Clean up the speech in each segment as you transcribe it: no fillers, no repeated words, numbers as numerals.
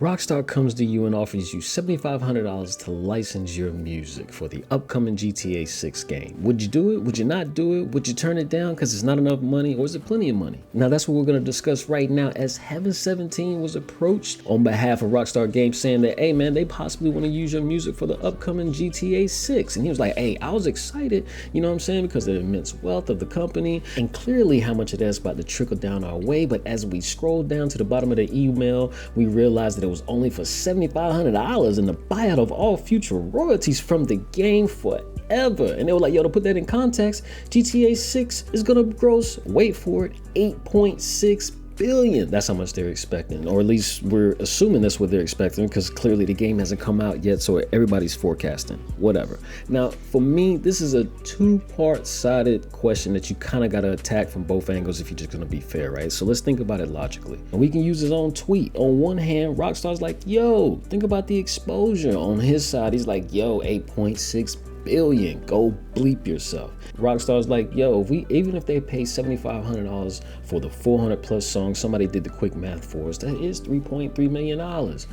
Rockstar comes to you and offers you $7,500 to license your music for the upcoming GTA 6 game. Would you do it? Would you not do it? Would you turn it down because it's not enough money, or is it plenty of money? Now that's what we're going to discuss right now, as Heaven 17 was approached on behalf of Rockstar Games saying that, hey man, they possibly want to use your music for the upcoming GTA 6. And he was like, hey, I was excited, you know what I'm saying, because of the immense wealth of the company and clearly how much of that's about to trickle down our way. But as we scroll down to the bottom of the email, we realized that it was only for $7,500 and the buyout of all future royalties from the game forever. And they were like, yo, to put that in context, GTA 6 is gonna gross, wait for it, $8.6 billion. That's how much they're expecting, or at least we're assuming that's what they're expecting, because clearly the game hasn't come out yet, so everybody's forecasting whatever. Now for me, this is a two-part sided question that you kind of got to attack from both angles if you're just going to be fair, right? So let's think about it logically, and we can use his own tweet. On one hand, Rockstar's like, yo, think about the exposure. On his side, he's like, yo, 8.6 billion, go bleep yourself. Rockstar's like, yo, even if they pay $7,500 for the 400 plus songs, somebody did the quick math for us, that is $3.3 million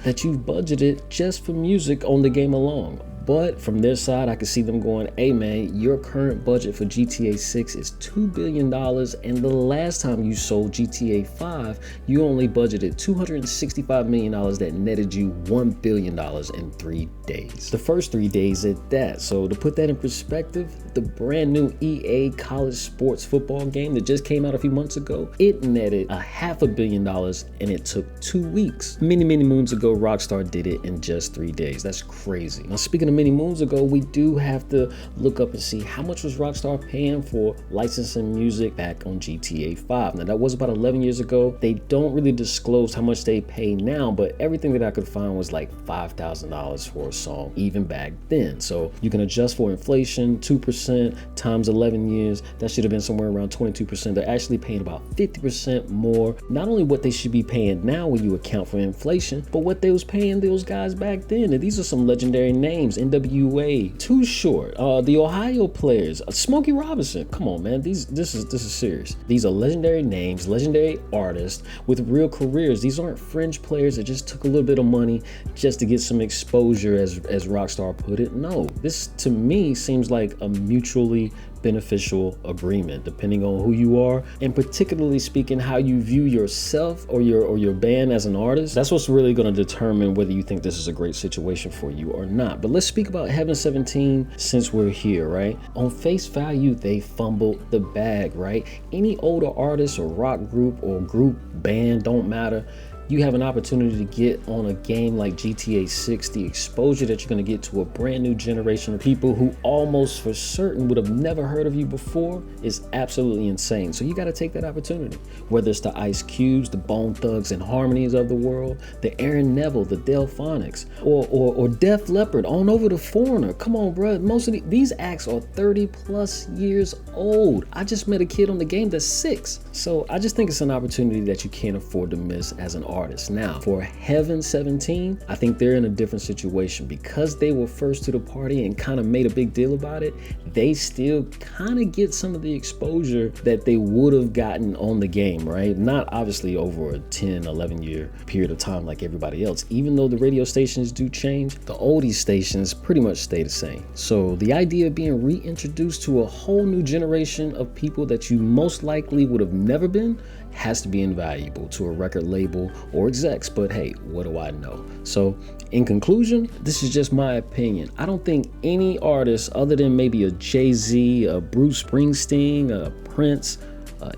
that you've budgeted just for music on the game alone. But from their side, I could see them going, hey man, your current budget for GTA 6 is $2 billion, and the last time you sold GTA 5, you only budgeted $265 million that netted you $1 billion in 3 days. The first 3 days at that. So to put that in perspective, the brand new EA college sports football game that just came out a few months ago, it netted $500 million and it took 2 weeks. Many moons ago, Rockstar did it in just 3 days. That's crazy. Now speaking of many moons ago, we do have to look up and see how much was Rockstar paying for licensing music back on GTA 5. Now that was about 11 years ago. They don't really disclose how much they pay now, but everything that I could find was like $5,000 for a song even back then. So you can adjust for inflation, 2% times 11 years, that should have been somewhere around 22%. They're actually paying about 50% more, not only what they should be paying now when you account for inflation, but what they was paying those guys back then. And these are some legendary names: NWA, Too Short, the Ohio Players, Smokey Robinson. Come on, man, this is serious. These are legendary names, legendary artists with real careers. These aren't fringe players that just took a little bit of money just to get some exposure, as Rockstar put it. No, this to me seems like a mutually beneficial agreement, depending on who you are, and particularly speaking how you view yourself or your band as an artist. That's what's really going to determine whether you think this is a great situation for you or not. But let's speak about Heaven 17 since we're here, right? On face value, they fumbled the bag, right? Any older artist or rock group or group band, don't matter, you have an opportunity to get on a game like GTA 6, the exposure that you're going to get to a brand new generation of people who almost for certain would have never heard of you before is absolutely insane. So you got to take that opportunity, whether it's the Ice Cubes, the Bone Thugs and Harmonies of the world, the Aaron Neville, the Delphonics, or Def Leppard, on over to Foreigner. Come on, bro. Most of these acts are 30 plus years old. I just met a kid on the game that's 6. So I just think it's an opportunity that you can't afford to miss as an artist. Now, for Heaven 17, I think they're in a different situation because they were first to the party and kind of made a big deal about it. They still kind of get some of the exposure that they would have gotten on the game, right? Not obviously over a 10, 11 year period of time like everybody else. Even though the radio stations do change, the oldies stations pretty much stay the same. So the idea of being reintroduced to a whole new generation of people that you most likely would have never been has to be invaluable to a record label or execs. But hey, what do I know? So in conclusion, this is just my opinion. I don't think any artist other than maybe a Jay-Z, a Bruce Springsteen, a Prince,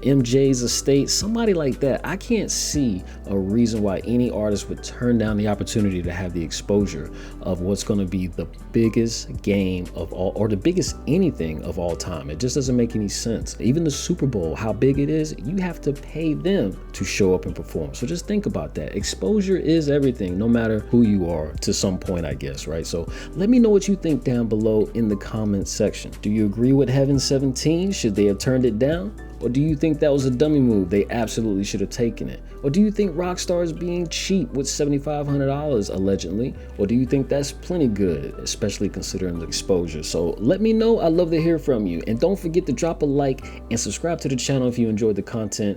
MJ's estate, somebody like that, I can't see a reason why any artist would turn down the opportunity to have the exposure of what's going to be the biggest game of all, or the biggest anything of all time. It just doesn't make any sense. Even the Super Bowl, how big it is, you have to pay them to show up and perform. So just think about that. Exposure is everything, no matter who you are to some point, I guess, right? So let me know what you think down below in the comments section. Do you agree with Heaven 17? Should they have turned it down? Or do you think that was a dummy move? They absolutely should have taken it. Or do you think Rockstar is being cheap with $7,500 allegedly? Or do you think that's plenty good, especially considering the exposure? So let me know. I'd love to hear from you. And don't forget to drop a like and subscribe to the channel if you enjoyed the content.